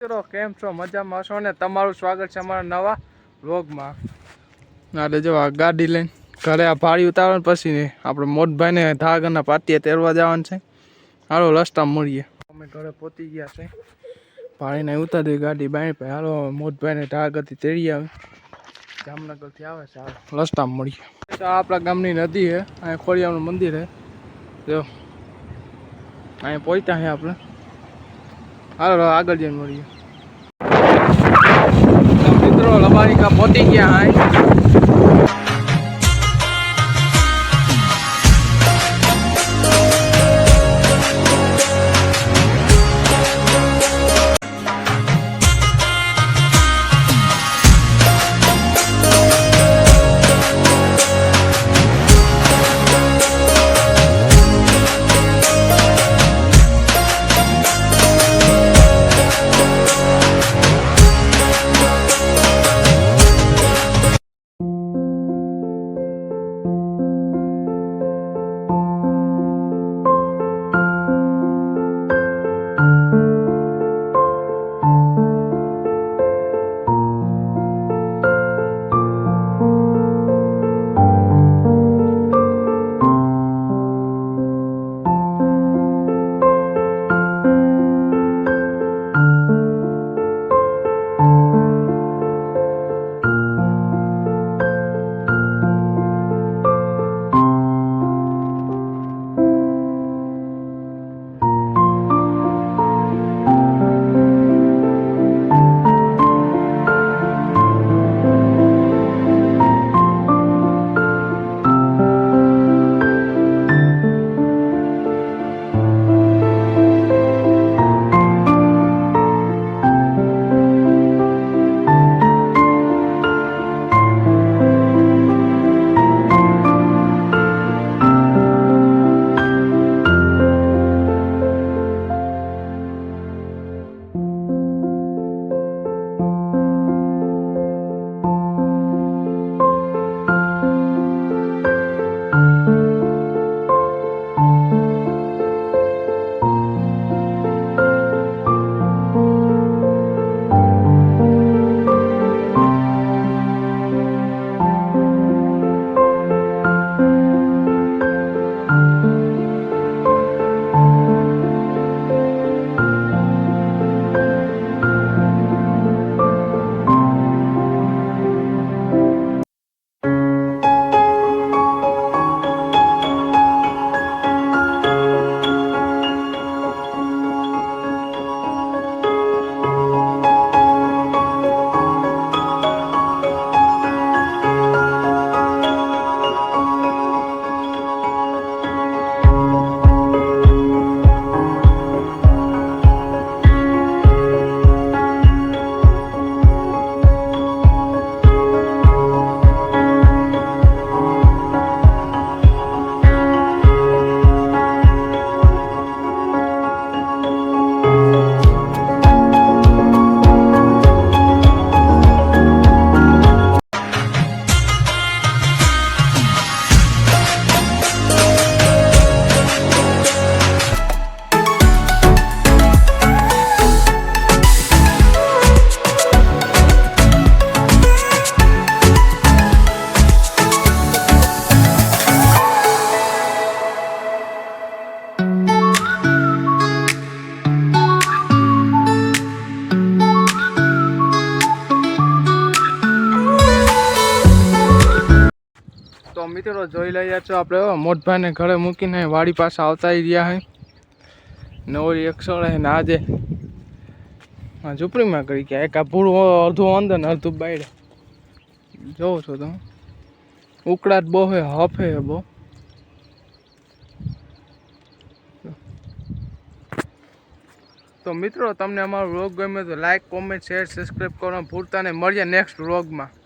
મિત્રો કેમ છો? મજામાં છો ને? તમારું સ્વાગત છે અમારા નવા વ્લોગમાં. એટલે જો આ ગાડી લઈને ઘરે આ ભાડી ઉતારવાનું પછી આપણે મોટભાઈને ધાગરના પાટીએ તેરવા જવાનું છે. હાલો રસ્તા મળીએ. અમે ઘરે પહોંચી ગયા છે. ભાડીને ઉતારી ગાડી બાઈ પાસે. હાલો મોટભાઈને ધાગરથી તેડી આવે. જામનગરથી આવે છે. હાલો રસ્તામાં મળીએ. આપણા ગામની નદી છે. અહીંયા ખોડિયારનું મંદિર છે. જો અહીંયા પહોંચ્યા છે આપણે. હાલો આગળ જઈને મળીએ. મિત્રો લબારિકા પહોંચી ગયા હાય. તો મિત્રો જોઈ લઈએ છો આપણે મોટભાઈને ઘરે મૂકીને વાડી પાસે આવતા રહ્યા હે ને ઓલી એક સળે ને આજે ઝૂંપડીમાં કરી ગયા. એક આ ભૂરું અડધું અંદર ને અડધું બાયડે જોવો છો તમે. ઉકળાટ બહુ હે, હફે હે બહુ. તો મિત્રો તમને અમારો વ્લોગ ગમે તો લાઈક, કોમેન્ટ, શેર, સબસ્ક્રાઈબ કરવાનું ભૂલતા નહીં. મળીએ નેક્સ્ટ વ્લોગમાં.